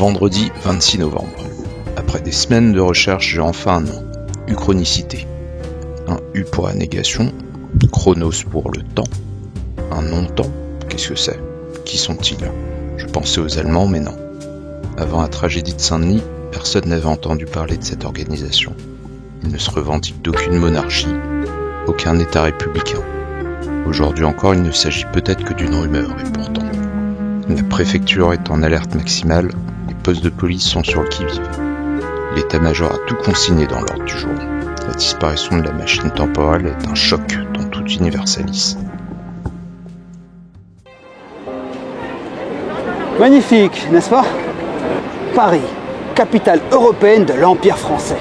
Vendredi 26 novembre. Après des semaines de recherche, j'ai enfin un nom. Uchronicité. Un U pour la négation, chronos pour le temps. Un non-temps, qu'est-ce que c'est? Qui sont-ils? Je pensais aux Allemands, mais non. Avant la tragédie de Saint-Denis, personne n'avait entendu parler de cette organisation. Il ne se revendique d'aucune monarchie, aucun État républicain. Aujourd'hui encore, il ne s'agit peut-être que d'une rumeur, et pourtant. La préfecture est en alerte maximale, les postes de police sont sur le qui-vive. L'état-major a tout consigné dans l'ordre du jour. La disparition de la machine temporelle est un choc dans tout universalisme. Magnifique, n'est-ce pas? Paris, capitale européenne de l'Empire français.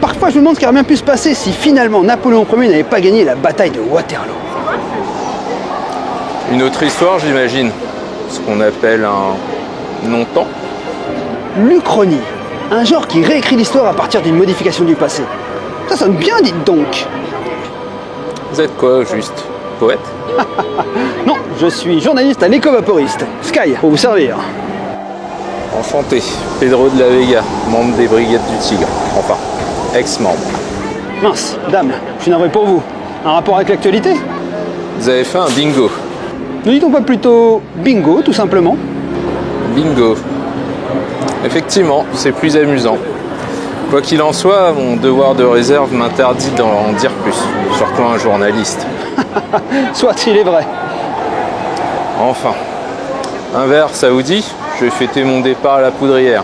Parfois je me demande ce qui aurait bien pu se passer si finalement Napoléon Ier n'avait pas gagné la bataille de Waterloo. Une autre histoire, j'imagine. Ce qu'on appelle un non-temps. L'Uchronie, un genre qui réécrit l'histoire à partir d'une modification du passé. Ça sonne bien, dites donc. Vous êtes quoi, juste? Poète? Non, je suis journaliste à l'Éco-Vaporiste. Sky, pour vous servir. Enchanté, Pedro de la Vega, membre des Brigades du Tigre. Enfin, ex-membre. Mince, dame, je suis navré pour vous. Un rapport avec l'actualité? Vous avez fait un bingo. Ne dit-on pas plutôt bingo, tout simplement? Bingo. Effectivement, c'est plus amusant. Quoi qu'il en soit, mon devoir de réserve m'interdit d'en dire plus, surtout un journaliste. Soit il est vrai. Enfin, un verre, ça vous dit? Je vais fêter mon départ à la poudrière.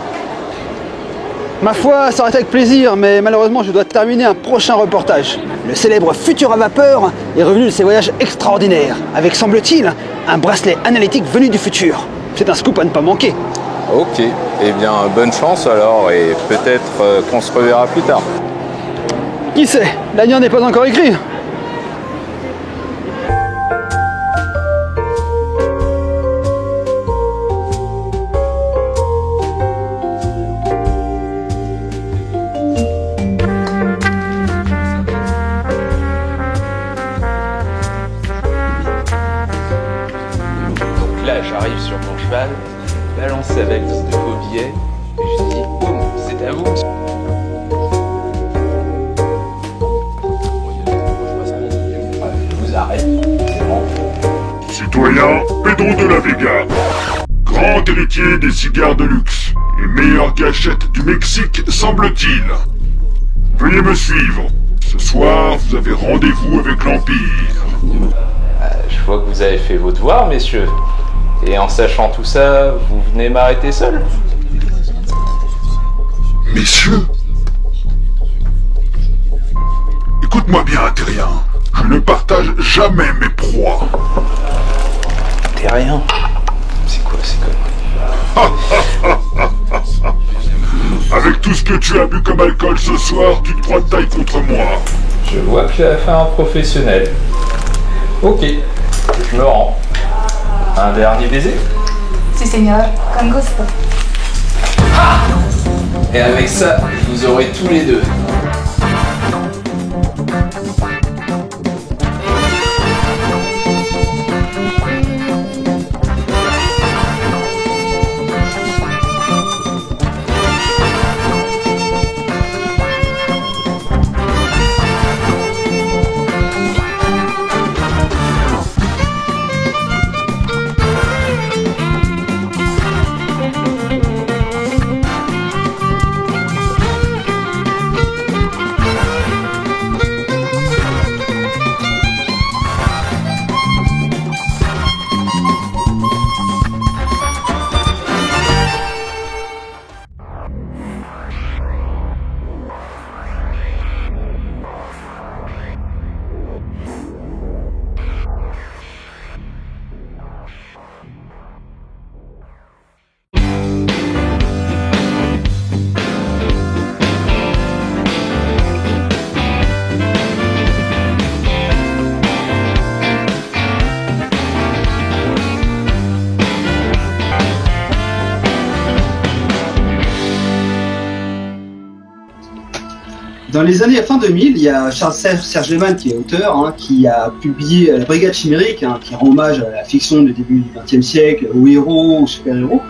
Ma foi, ça aurait été avec plaisir, mais malheureusement je dois terminer un prochain reportage. Le célèbre futur à vapeur est revenu de ses voyages extraordinaires, avec, semble-t-il, un bracelet analytique venu du futur. C'est un scoop à ne pas manquer. Ok, eh bien bonne chance alors, et peut-être qu'on se reverra plus tard. Qui sait? L'avenir n'est pas encore écrit. Là, j'arrive sur mon cheval, balance sa valise de faux billets, et je dis « Boum, c'est à vous, monsieur !» Je vous arrête, c'est bon. Citoyen Pedro de la Vega, grand héritier des cigares de luxe et meilleure gâchette du Mexique, semble-t-il. Veuillez me suivre. Ce soir, vous avez rendez-vous avec l'Empire. Je vois que vous avez fait vos devoirs, messieurs. Et en sachant tout ça, vous venez m'arrêter seul? Messieurs, écoute-moi bien, Terrien. Je ne partage jamais mes proies. Terrien? C'est quoi ces conneries? Avec tout ce que tu as bu comme alcool ce soir, tu te crois de taille contre moi. Je vois que j'ai affaire à un professionnel. Ok, je me rends. Un dernier baiser? Si, señor, con gusto. Ah! Et avec ça, je vous aurai tous les deux. Dans les années fin 2000, il y a Charles Serge Lehmann, qui est auteur, qui a publié La Brigade Chimérique, qui rend hommage à la fiction du début du XXe siècle, aux héros, aux super-héros.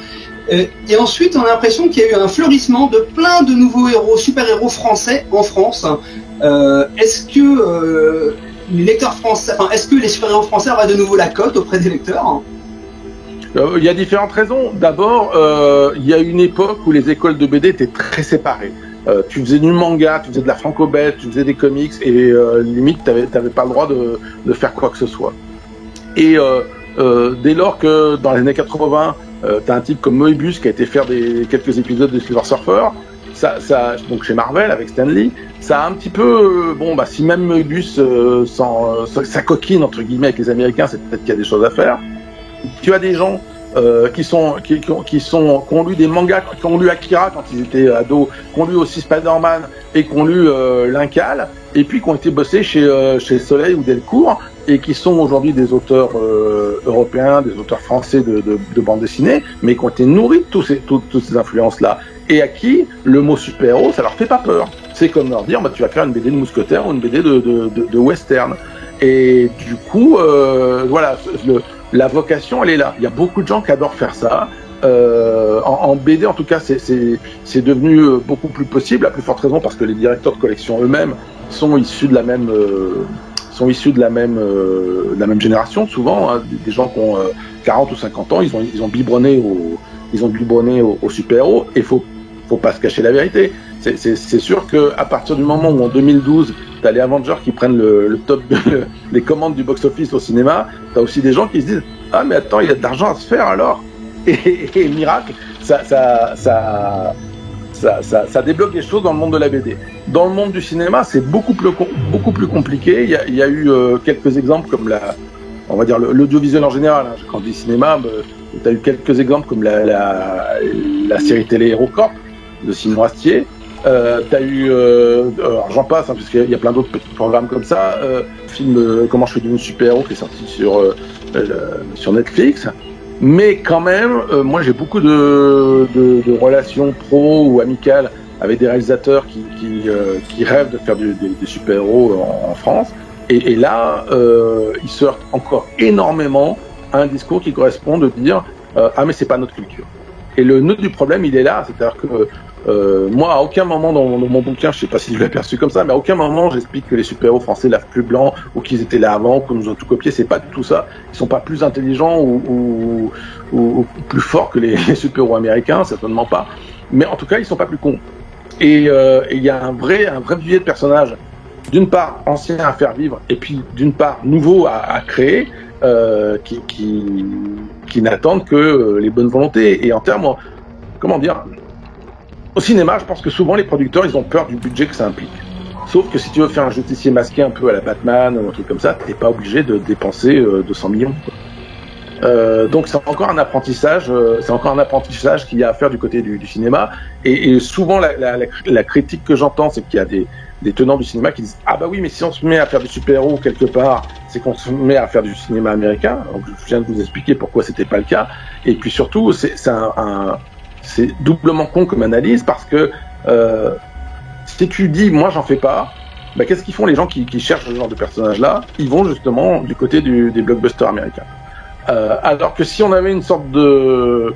Et ensuite, on a l'impression qu'il y a eu un fleurissement de plein de nouveaux héros, super-héros français en France. Est-ce que les lecteurs français, est-ce que les super-héros français auraient de nouveau la cote auprès des lecteurs? Il y a différentes raisons. D'abord, il y a une époque où les écoles de BD étaient très séparées. Tu faisais du manga, tu faisais de la franco-belge, tu faisais des comics, et limite, t'avais pas le droit de faire quoi que ce soit. Et dès lors que dans les années 80, t'as un type comme Moebius qui a été faire quelques épisodes de Silver Surfer, donc chez Marvel avec Stan Lee, ça a un petit peu, si même Moebius sa coquine entre guillemets avec les Américains, c'est peut-être qu'il y a des choses à faire. Tu as des gens qui ont lu des mangas, qui ont lu Akira quand ils étaient ados, qui ont lu aussi Spider-Man et qui ont lu L'Incal, et puis qui ont été bossés chez Soleil ou Delcourt, et qui sont aujourd'hui des auteurs européens, des auteurs français de bande dessinée, mais qui ont été nourris de toutes ces influences-là, et à qui le mot super-héros, ça leur fait pas peur. C'est comme leur dire, tu vas faire une BD de mousquetaire ou une BD de western. Et du coup, voilà, la vocation, elle est là. Il y a beaucoup de gens qui adorent faire ça. En BD, en tout cas, c'est devenu beaucoup plus possible, à plus forte raison parce que les directeurs de collection eux-mêmes sont issus de la même génération, souvent, hein, des gens qui ont 40 ou 50 ans, ils ont biberonné aux super-héros, et faut pas se cacher la vérité. C'est sûr qu'à partir du moment où en 2012, t'as les Avengers qui prennent le top les commandes du box-office au cinéma, t'as aussi des gens qui se disent « Ah mais attends, il y a de l'argent à se faire alors !» Et miracle, ça débloque des choses dans le monde de la BD. Dans le monde du cinéma, c'est beaucoup plus compliqué. Il y a eu quelques exemples comme on va dire l'audiovisuel en général. Hein. Quand je dis cinéma, tu as eu quelques exemples comme la série télé HeroCorp de Simon Astier. T'as eu, alors j'en passe, hein, parce qu'il y a plein d'autres petits programmes comme ça. Film Comment je fais devenu super-héros qui est sorti sur Netflix. Mais quand même, moi j'ai beaucoup de relations pro ou amicales avec des réalisateurs qui rêvent de faire des super-héros en France. Et là, ils se heurtent encore énormément à un discours qui correspond de dire ah mais c'est pas notre culture. Et le nœud du problème, il est là, c'est-à-dire que moi, à aucun moment dans mon bouquin, je sais pas si je l'ai perçu comme ça, mais à aucun moment j'explique que les super-héros français lavent plus blanc ou qu'ils étaient là avant, qu'on nous a tout copié. C'est pas du tout ça. Ils sont pas plus intelligents ou plus forts que les super-héros américains, certainement pas. Mais en tout cas, ils sont pas plus cons. Et il y a un vrai vivier de personnages, d'une part anciens à faire vivre, et puis d'une part nouveaux à créer, qui n'attendent que les bonnes volontés. Et en termes, comment dire, au cinéma, je pense que souvent les producteurs, ils ont peur du budget que ça implique. Sauf que si tu veux faire un justicier masqué un peu à la Batman ou un truc comme ça, t'es pas obligé de dépenser 200 millions. Donc c'est encore un apprentissage, qu'il y a à faire du côté du cinéma. Et souvent la critique que j'entends, c'est qu'il y a des tenants du cinéma qui disent ah bah oui, mais si on se met à faire du super-héros quelque part, c'est qu'on se met à faire du cinéma américain. Donc je viens de vous expliquer pourquoi c'était pas le cas. Et puis surtout, c'est doublement con comme analyse parce que si tu dis moi j'en fais pas, bah qu'est-ce qu'ils font les gens qui cherchent ce genre de personnage-là? Ils vont justement du côté des blockbusters américains. Alors que si on avait une sorte de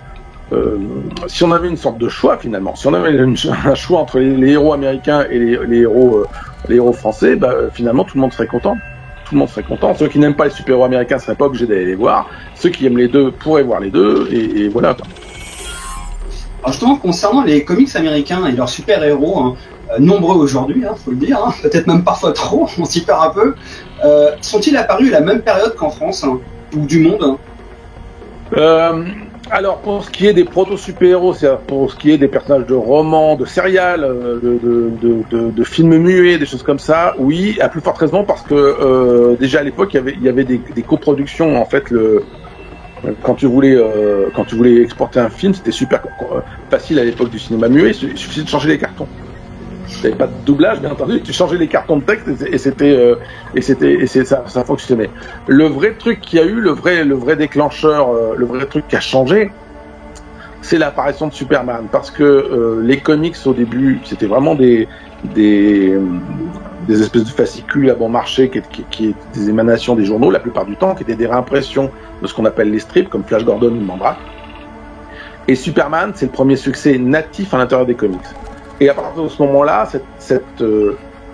choix finalement, si on avait un choix entre les héros américains et les héros français, bah finalement tout le monde serait content. Tout le monde serait content. Ceux qui n'aiment pas les super-héros américains seraient pas obligés d'aller les voir. Ceux qui aiment les deux pourraient voir les deux et voilà. Alors justement, concernant les comics américains et leurs super-héros, nombreux aujourd'hui, faut le dire, peut-être même parfois trop, on s'y perd un peu, sont-ils apparus à la même période qu'en France, ou du monde? Alors, pour ce qui est des proto-super-héros, c'est-à-dire pour ce qui est des personnages de romans, de serials, de films muets, des choses comme ça, oui, à plus forte raison, parce que déjà à l'époque, il y avait des coproductions, en fait, quand tu voulais exporter un film, c'était super facile à l'époque du cinéma muet, il suffisait de changer les cartons. T'avais pas de doublage, bien entendu, tu changeais les cartons de texte et ça fonctionnait. Le vrai truc qu'il y a eu, le vrai déclencheur, le vrai truc qui a changé, c'est l'apparition de Superman, parce que les comics au début, c'était vraiment des espèces de fascicules à bon marché qui étaient des émanations des journaux la plupart du temps, qui étaient des réimpressions de ce qu'on appelle les strips, comme Flash Gordon ou Mandrake. Et Superman, c'est le premier succès natif à l'intérieur des comics. Et à partir de ce moment-là,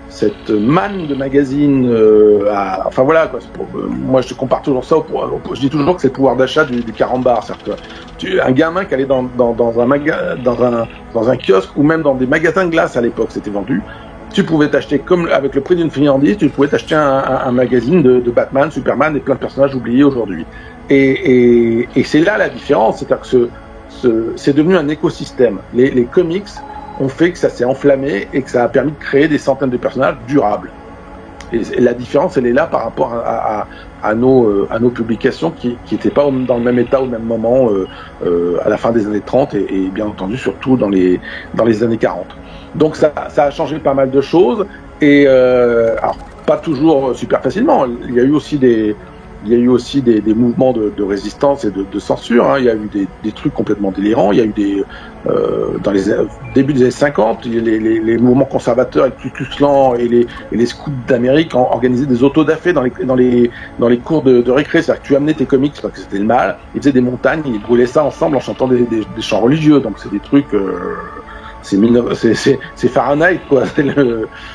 cette manne de magazines, enfin voilà, quoi, moi je compare toujours ça, je dis toujours que c'est le pouvoir d'achat du carambar. C'est-à-dire que un gamin qui allait dans un kiosque ou même dans des magasins de glace à l'époque, c'était vendu. Tu pouvais t'acheter, comme avec le prix d'une friandise, tu pouvais t'acheter un magazine de Batman, Superman et plein de personnages oubliés aujourd'hui. Et c'est là la différence, c'est-à-dire que c'est devenu un écosystème. Les comics ont fait que ça s'est enflammé et que ça a permis de créer des centaines de personnages durables. Et la différence, elle est là par rapport à nos publications qui n'étaient pas dans le même état au même moment à la fin des années 30 et bien entendu surtout dans les années 40. Donc ça a changé pas mal de choses et alors pas toujours super facilement. Il y a eu aussi des mouvements de résistance et de censure. Hein. Il y a eu des trucs complètement délirants. Il y a eu dans les début des années 50, les mouvements conservateurs, avec Ku Klux Klan et les scouts d'Amérique organisaient des autodafés dans les cours de récré. C'est-à-dire que tu amenais tes comics parce que c'était le mal. Ils faisaient des montagnes, ils brûlaient ça ensemble en chantant des chants religieux. Donc c'est des trucs. C'est Fahrenheit, quoi.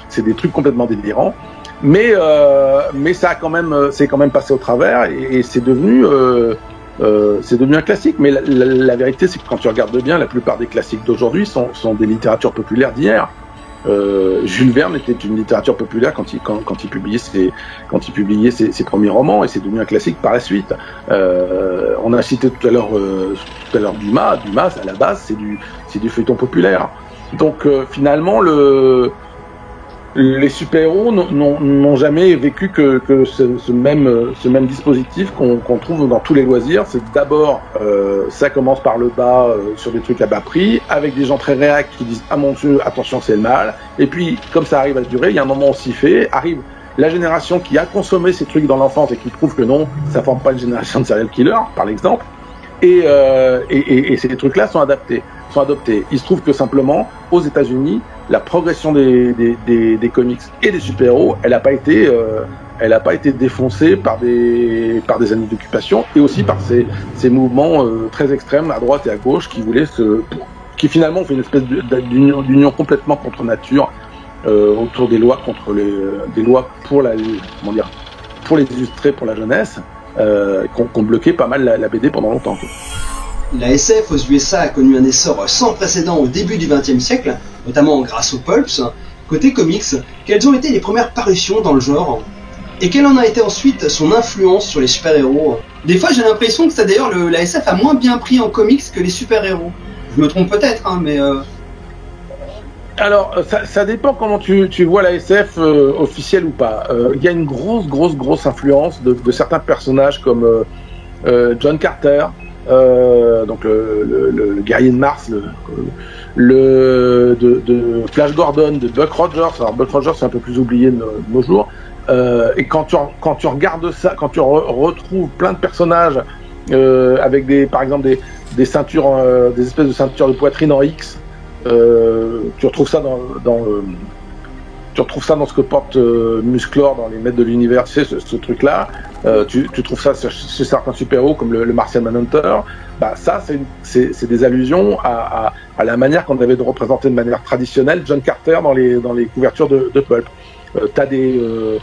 C'est des trucs complètement délirants. Mais ça a quand même passé au travers et c'est devenu un classique. Mais la vérité, c'est que quand tu regardes bien, la plupart des classiques d'aujourd'hui sont des littératures populaires d'hier. Jules Verne était une littérature populaire quand il publiait ses premiers romans et c'est devenu un classique par la suite. On a cité tout à l'heure Dumas. Dumas, à la base, c'est du feuilleton populaire. Donc finalement, les super-héros n'ont jamais vécu que ce même dispositif qu'on trouve dans tous les loisirs. C'est d'abord, ça commence par le bas, sur des trucs à bas prix, avec des gens très réacs qui disent « Ah mon Dieu, attention, c'est le mal ». Et puis, comme ça arrive à se durer, il y a un moment où on s'y fait, arrive la génération qui a consommé ces trucs dans l'enfance et qui trouve que non, ça forme pas une génération de serial killers, par exemple. Et ces trucs-là sont adoptés. Il se trouve que simplement, aux États-Unis, la progression des comics et des super-héros, elle n'a pas été défoncée par des années d'occupation et aussi par ces mouvements très extrêmes à droite et à gauche qui finalement fait une espèce d'union complètement contre nature autour des lois pour les illustrer pour la jeunesse qui ont bloqué pas mal la BD pendant longtemps. La SF aux USA a connu un essor sans précédent au début du XXe siècle, notamment grâce aux pulps. Côté comics, quelles ont été les premières parutions dans le genre ? Et quelle en a été ensuite son influence sur les super-héros ? Des fois j'ai l'impression que la SF a moins bien pris en comics que les super-héros. Je me trompe peut-être, hein, mais... Alors, ça dépend comment tu vois la SF officielle ou pas. Il y a une grosse influence de certains personnages comme John Carter, donc le guerrier de Mars, de Flash Gordon, de Buck Rogers. Alors Buck Rogers c'est un peu plus oublié de nos jours. Et quand tu regardes ça, quand tu retrouves plein de personnages avec par exemple des ceintures, des espèces de ceintures de poitrine en X, tu retrouves ça dans ce que porte Musclor dans les Maîtres de l'Univers, tu sais, ce truc-là. Tu trouves ça chez certains super-héros comme le Martian Manhunter. Bah, ça, c'est des allusions à la manière qu'on avait de représenter de manière traditionnelle John Carter dans les couvertures de Pulp. T'as des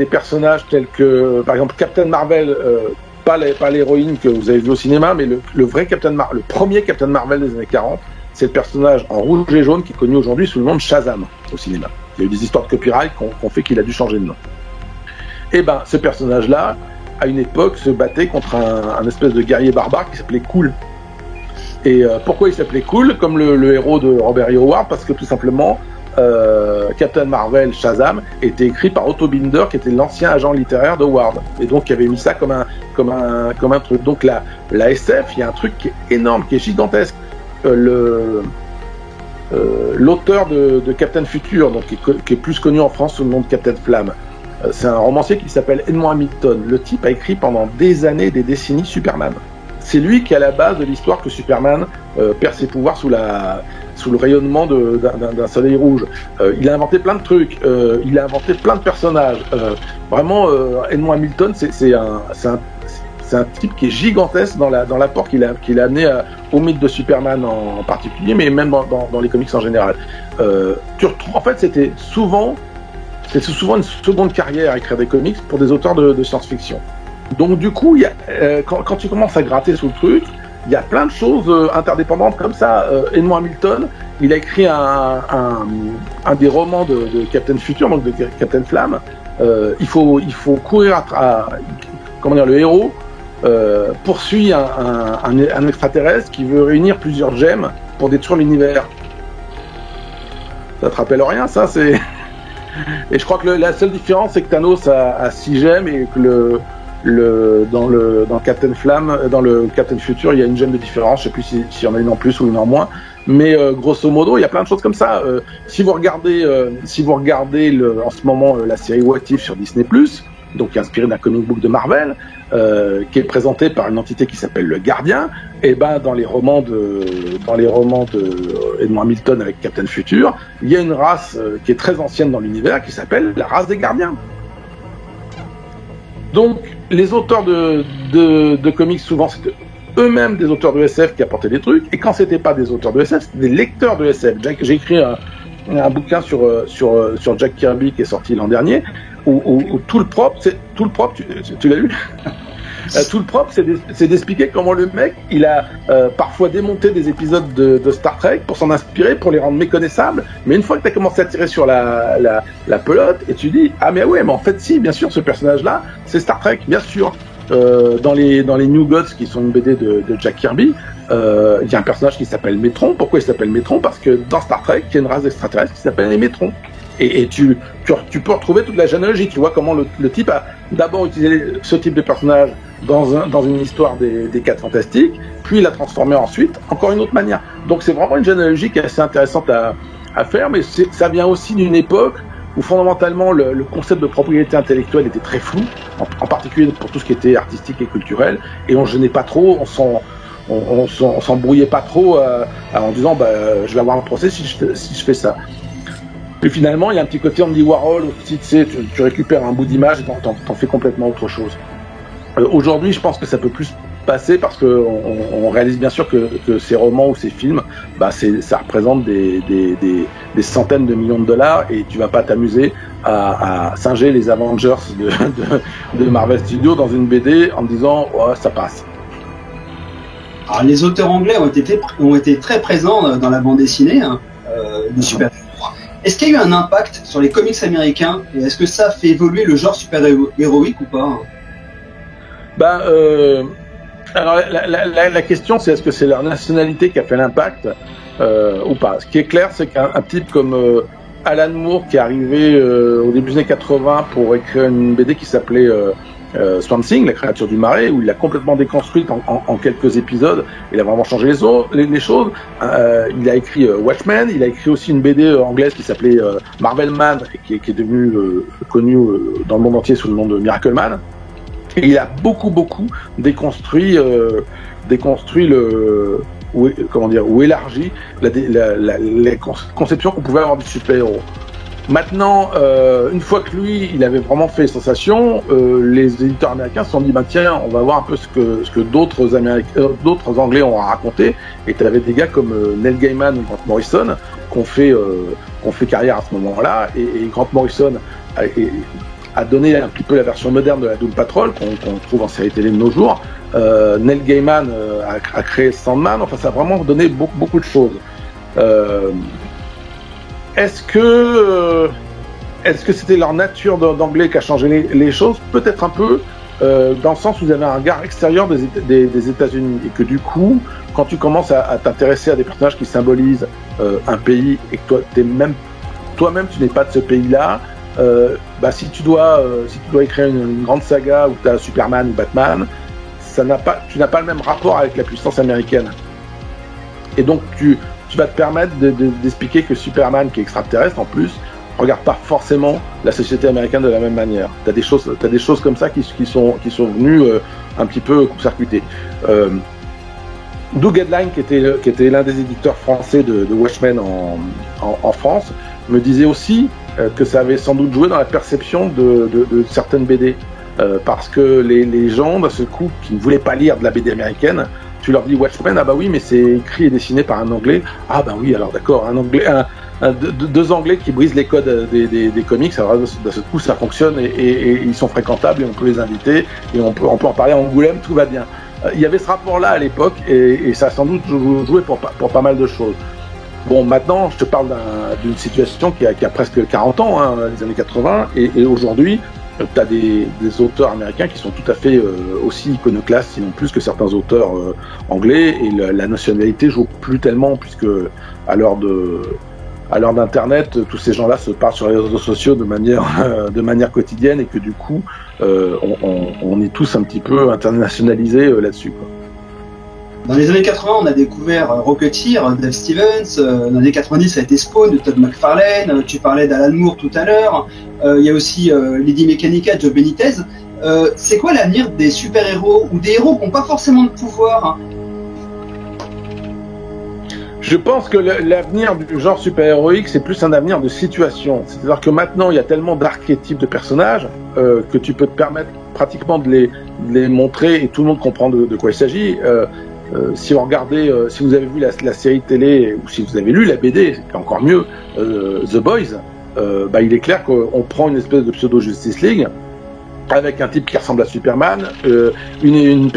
personnages tels que, par exemple, Captain Marvel, pas l'héroïne que vous avez vu au cinéma, mais le vrai le premier Captain Marvel des années 40. C'est le personnage en rouge et jaune qui est connu aujourd'hui sous le nom de Shazam au cinéma. Il y a eu des histoires de copyright qui ont fait qu'il a dû changer de nom. Et ben, ce personnage-là, à une époque, se battait contre un espèce de guerrier barbare qui s'appelait Cool. Et pourquoi il s'appelait Cool, comme le héros de Robert E. Howard ? Parce que tout simplement, Captain Marvel Shazam était écrit par Otto Binder, qui était l'ancien agent littéraire de Howard. Et donc, il avait mis ça comme un truc. Donc, la SF, il y a un truc qui est énorme, qui est gigantesque. L'auteur de Captain Future, donc qui est plus connu en France sous le nom de Captain Flamme, c'est un romancier qui s'appelle Edmond Hamilton. Le type a écrit pendant des années, des décennies Superman. C'est lui qui est à la base de l'histoire que Superman perd ses pouvoirs sous le rayonnement d'un soleil rouge. Il a inventé plein de trucs, il a inventé plein de personnages. Vraiment, Edmond Hamilton, c'est un type qui est gigantesque dans l'apport qu'il a amené au mythe de Superman en particulier, mais même dans les comics en général. En fait, c'était souvent une seconde carrière à écrire des comics pour des auteurs de science-fiction. Donc du coup, quand tu commences à gratter sous le truc, il y a plein de choses interdépendantes comme ça. Edmond Hamilton, il a écrit un des romans de Captain Future, donc de Captain Flamme. Il faut courir le héros poursuit un extraterrestre qui veut réunir plusieurs gemmes pour détruire l'univers. Ça te rappelle rien, ça? C'est... Et je crois que la seule différence, c'est que Thanos a 6 gemmes et que dans Captain Flamme, dans le Captain Future, il y a une gemme de différence. Je sais plus s'il y en a une en plus ou une en moins. Mais grosso modo, il y a plein de choses comme ça. Si vous regardez en ce moment la série What If sur Disney+, donc inspirée d'un comic book de Marvel, qui est présenté par une entité qui s'appelle le Gardien, et dans les romans de Edmond Hamilton avec Captain Future, il y a une race qui est très ancienne dans l'univers qui s'appelle la race des Gardiens. Donc les auteurs de comics, souvent c'était eux-mêmes des auteurs de SF qui apportaient des trucs, et quand c'était pas des auteurs de SF, c'était des lecteurs de SF. J'ai écrit un bouquin sur Jack Kirby qui est sorti l'an dernier, où tout le propre, tu l'as lu? Tout le propre, c'est d'expliquer comment le mec, il a parfois démonté des épisodes de Star Trek pour s'en inspirer, pour les rendre méconnaissables. Mais une fois que tu as commencé à tirer sur la pelote, et tu dis, ah mais ouais, mais en fait si, bien sûr, ce personnage-là, c'est Star Trek, bien sûr. Dans les New Gods, qui sont une BD de Jack Kirby, il y a un personnage qui s'appelle Métron. Pourquoi il s'appelle Métron? Parce que dans Star Trek, il y a une race d'extraterrestres qui s'appelle les Métrons. Et tu peux retrouver toute la généalogie. Tu vois comment le type a d'abord utilisé ce type de personnage dans une histoire des 4 Fantastiques, puis il l'a transformé ensuite encore une autre manière. Donc c'est vraiment une généalogie qui est assez intéressante à faire, mais ça vient aussi d'une époque où fondamentalement le concept de propriété intellectuelle était très flou, en particulier pour tout ce qui était artistique et culturel, et on gênait pas trop, on s'embrouillait pas trop en disant je vais avoir un procès si je fais ça. Puis finalement, il y a un petit côté Andy Warhol aussi, tu récupères un bout d'image et t'en fais complètement autre chose. Aujourd'hui, je pense que ça peut plus passer parce que on réalise bien sûr que ces romans ou ces films, ça représente des centaines de millions de dollars, et tu vas pas t'amuser à singer les Avengers de Marvel Studios dans une BD en disant oh, ça passe. Alors, les auteurs anglais ont été très présents dans la bande dessinée de super-héros. Est-ce qu'il y a eu un impact sur les comics américains, et est-ce que ça a fait évoluer le genre super-héroïque ou pas? Alors la question, c'est est-ce que c'est leur nationalité qui a fait l'impact ou pas. Ce qui est clair, c'est qu'un type comme Alan Moore, qui est arrivé au début des années 80 pour écrire une BD qui s'appelait Swamp Thing, la créature du marais, où il a complètement déconstruite en quelques épisodes. Il a vraiment changé les choses. Il a écrit Watchmen, il a écrit aussi une BD anglaise qui s'appelait Marvel Man, qui est devenue connue dans le monde entier sous le nom de Miracle Man. Et il a beaucoup déconstruit ou élargi les conceptions qu'on pouvait avoir du super-héros. Maintenant, une fois que lui, il avait vraiment fait sensation, les éditeurs américains se sont dit, tiens, on va voir un peu ce que d'autres Anglais ont à raconter. Et tu avais des gars comme Neil Gaiman ou Grant Morrison qui ont fait carrière à ce moment-là. Et Grant Morrison a donné un petit peu la version moderne de la Doom Patrol qu'on trouve en série télé de nos jours. Neil Gaiman a créé Sandman. Enfin, ça a vraiment donné beaucoup de choses. Est-ce que c'était leur nature d'anglais qui a changé les choses? Peut-être un peu, dans le sens où vous avez un regard extérieur des États-Unis, et que du coup, quand tu commences à t'intéresser à des personnages qui symbolisent un pays, et que toi-même tu n'es pas de ce pays-là, si tu dois écrire une grande saga où tu as Superman ou Batman, tu n'as pas le même rapport avec la puissance américaine. Et donc tu vas te permettre d'expliquer que Superman, qui est extraterrestre en plus, regarde pas forcément la société américaine de la même manière. T'as des choses comme ça qui sont venues un petit peu court-circuiter. Doug Hedline, qui était l'un des éditeurs français de Watchmen en France, me disait aussi que ça avait sans doute joué dans la perception de certaines BD. parce que les gens, d'un seul coup, qui ne voulaient pas lire de la BD américaine, tu leur dis Watchmen, ah bah oui, mais c'est écrit et dessiné par un Anglais. Ah bah oui, alors d'accord, un Anglais, deux Anglais qui brisent les codes des comics, alors d'un seul coup ça fonctionne et ils sont fréquentables et on peut les inviter et on peut en parler à Angoulême, tout va bien. Il y avait ce rapport-là à l'époque et ça a sans doute joué pour pas mal de choses. Bon, maintenant, je te parle d'une situation qui a presque 40 ans, hein, les années 80, et aujourd'hui, tu as des auteurs américains qui sont tout à fait aussi iconoclastes, sinon plus que certains auteurs anglais, et la nationalité joue plus tellement, puisque à l'heure d'Internet, tous ces gens-là se parlent sur les réseaux sociaux de manière quotidienne, et que du coup, on est tous un petit peu internationalisés là-dessus, quoi. Dans les années 80, on a découvert Rocketeer, Dave Stevens. Dans les années 90, ça a été Spawn de Todd McFarlane. Tu parlais d'Alan Moore tout à l'heure. Il y a aussi Lady Mechanica de Joe Benitez. C'est quoi l'avenir des super-héros ou des héros qui n'ont pas forcément de pouvoir, hein? Je pense que l'avenir du genre super-héroïque, c'est plus un avenir de situation. C'est-à-dire que maintenant, il y a tellement d'archétypes de personnages que tu peux te permettre pratiquement de les montrer et tout le monde comprend de quoi il s'agit. Si vous regardez, si vous avez vu la série télé ou si vous avez lu la BD, c'est encore mieux, The Boys, il est clair qu'on prend une espèce de pseudo Justice League avec un type qui ressemble à Superman, une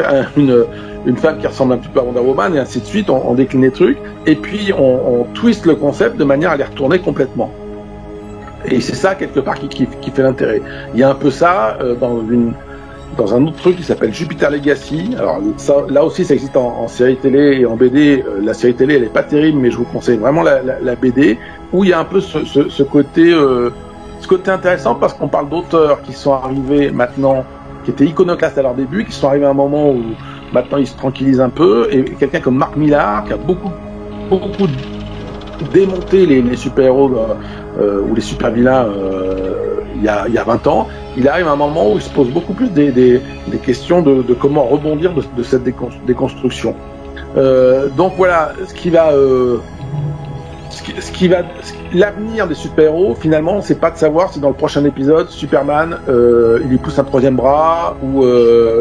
femme qui ressemble un petit peu à Wonder Woman et ainsi de suite. On décline les trucs et puis on twiste le concept de manière à les retourner complètement. Et c'est ça quelque part qui fait l'intérêt. Il y a un peu ça dans un autre truc qui s'appelle Jupiter Legacy. Alors ça, là aussi ça existe en série télé et en BD. La série télé elle est pas terrible, mais je vous conseille vraiment la BD, où il y a un peu ce côté intéressant, parce qu'on parle d'auteurs qui sont arrivés maintenant, qui étaient iconoclastes à leur début, qui sont arrivés à un moment où maintenant ils se tranquillisent un peu, et quelqu'un comme Mark Millar qui a beaucoup démonté les super-héros ou les super-vilains il y a 20 ans, il arrive à un moment où il se pose beaucoup plus des questions de comment rebondir de cette déconstruction. Donc voilà, l'avenir des super-héros, finalement, c'est pas de savoir si dans le prochain épisode, Superman, il lui pousse un troisième bras, ou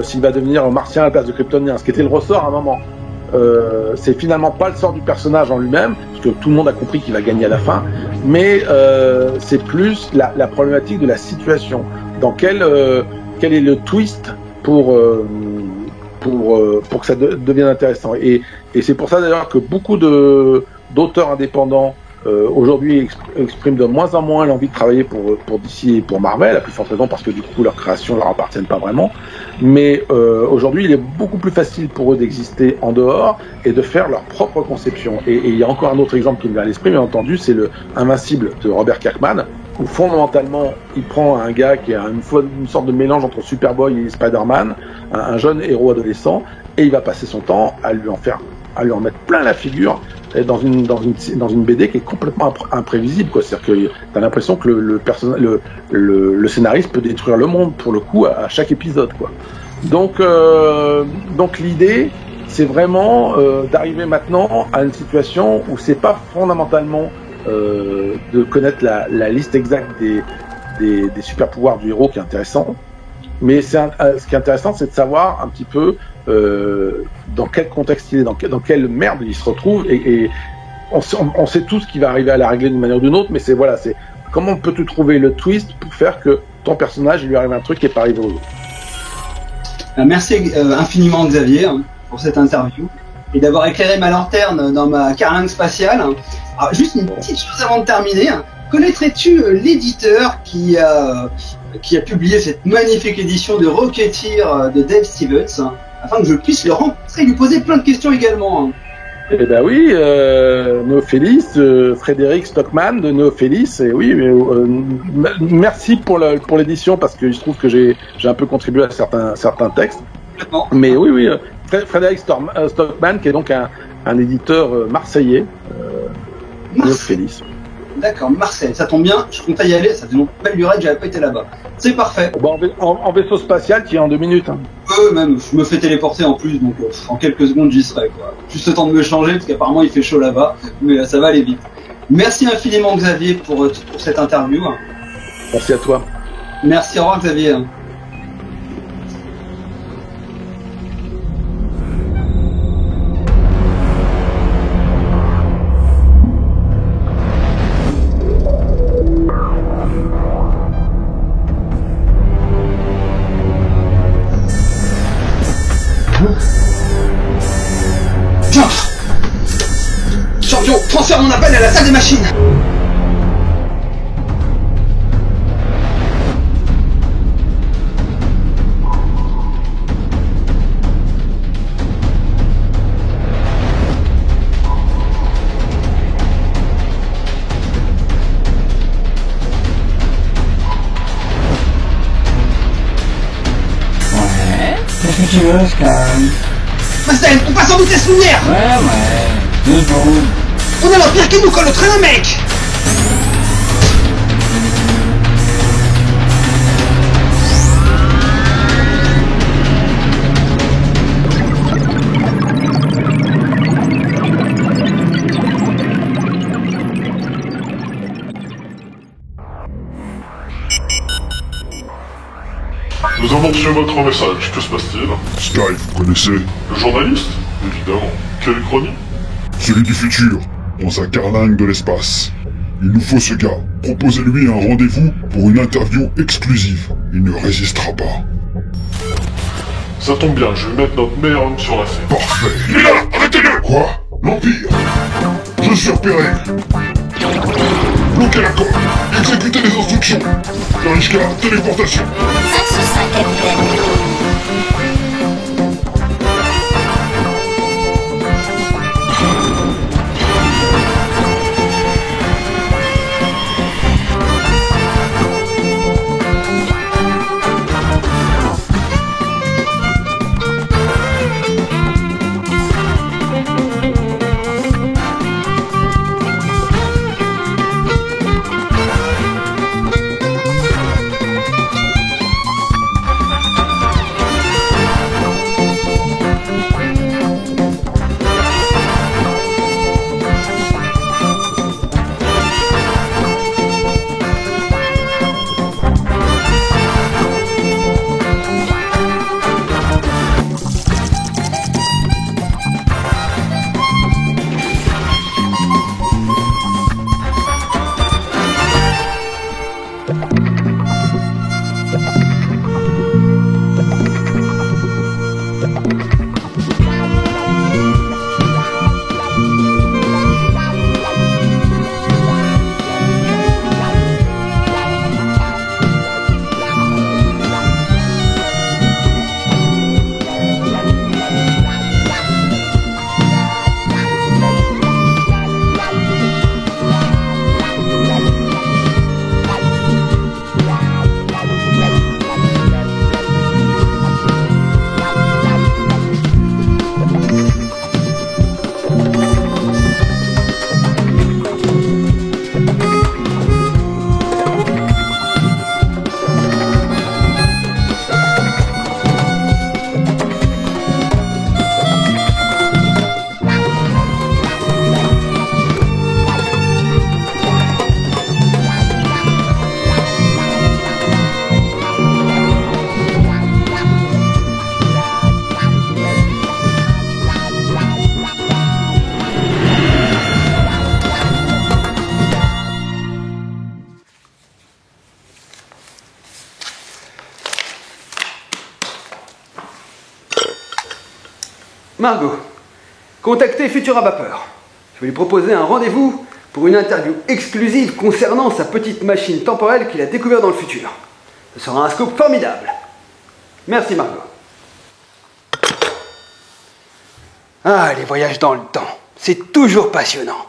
s'il va devenir un martien à la place de kryptonien, ce qui était le ressort à un moment. C'est finalement pas le sort du personnage en lui-même, parce que tout le monde a compris qu'il va gagner à la fin, mais c'est plus la problématique de la situation. Dans quel est le twist pour que ça devienne intéressant. Et c'est pour ça d'ailleurs que beaucoup d'auteurs indépendants aujourd'hui expriment de moins en moins l'envie de travailler pour DC et pour Marvel, à plus forte raison parce que du coup leurs créations ne leur appartiennent pas vraiment. Mais aujourd'hui, il est beaucoup plus facile pour eux d'exister en dehors et de faire leur propre conception. Et il y a encore un autre exemple qui me vient à l'esprit, bien entendu, c'est le Invincible de Robert Kirkman, où fondamentalement, il prend un gars qui a une sorte de mélange entre Superboy et Spider-Man, un jeune héros adolescent, et il va passer son temps à lui en mettre plein la figure dans une BD qui est complètement imprévisible, quoi. C'est-à-dire que t'as l'impression que le scénariste peut détruire le monde pour le coup à chaque épisode, quoi. Donc l'idée, c'est vraiment d'arriver maintenant à une situation où c'est pas fondamentalement de connaître la liste exacte des super pouvoirs du héros qui est intéressant, mais ce qui est intéressant, c'est de savoir un petit peu dans quel contexte il est, dans quelle merde il se retrouve, et on sait tous qu'il va arriver à la régler d'une manière ou d'une autre, mais c'est comment peux-tu trouver le twist pour faire que ton personnage, il lui arrive un truc qui n'est pas arrivé aux autres. Merci infiniment Xavier pour cette interview et d'avoir éclairé ma lanterne dans ma carlingue spatiale. Alors, juste une petite chose avant de terminer. Connaîtrais-tu l'éditeur qui a publié cette magnifique édition de Rocketeer de Dave Stevens, afin que je puisse le rencontrer et lui poser plein de questions également? Eh ben oui, Néophélis, Frédéric Stockman de Néophélis, et oui, merci pour l'édition, parce que je trouve que j'ai un peu contribué à certains textes. Mais oui, Frédéric Stockman, qui est donc un éditeur marseillais, Néophélis. D'accord, Marseille, ça tombe bien, je comptais y aller, ça faisait une belle durée que j'avais pas été là-bas. C'est parfait. Bon, en vaisseau spatial, tu y es en 2 minutes. Hein. Même, je me fais téléporter en plus, donc en quelques secondes j'y serai, quoi. Juste le temps de me changer, parce qu'apparemment il fait chaud là-bas, mais ça va aller vite. Merci infiniment Xavier pour cette interview. Merci à toi. Merci, au revoir Xavier. transfère mon appel à la salle des machines. Qu'est-ce que tu veux, Sky? Marcel, on passe en vitesse lumière. Ouais, 2 secondes. On a l'Empire qui nous colle au train, mec. Nous avons reçu votre message, que se passe-t-il? Sky, vous connaissez? Le journaliste? Évidemment. Quelle chronique? Celui du futur, dans un carlingue de l'espace. Il nous faut ce gars. Proposez-lui un rendez-vous pour une interview exclusive. Il ne résistera pas. Ça tombe bien, je vais mettre notre meilleur homme sur l'affaire. Parfait. Il est là! Arrêtez-le! Quoi? L'Empire! Je suis repéré! Bloquez la corde! Exécutez les instructions! Karishka, téléportation! 505, capitaine. Margot, contactez Futura Vapeur. Je vais lui proposer un rendez-vous pour une interview exclusive concernant sa petite machine temporelle qu'il a découverte dans le futur. Ce sera un scoop formidable. Merci Margot. Ah, les voyages dans le temps, c'est toujours passionnant.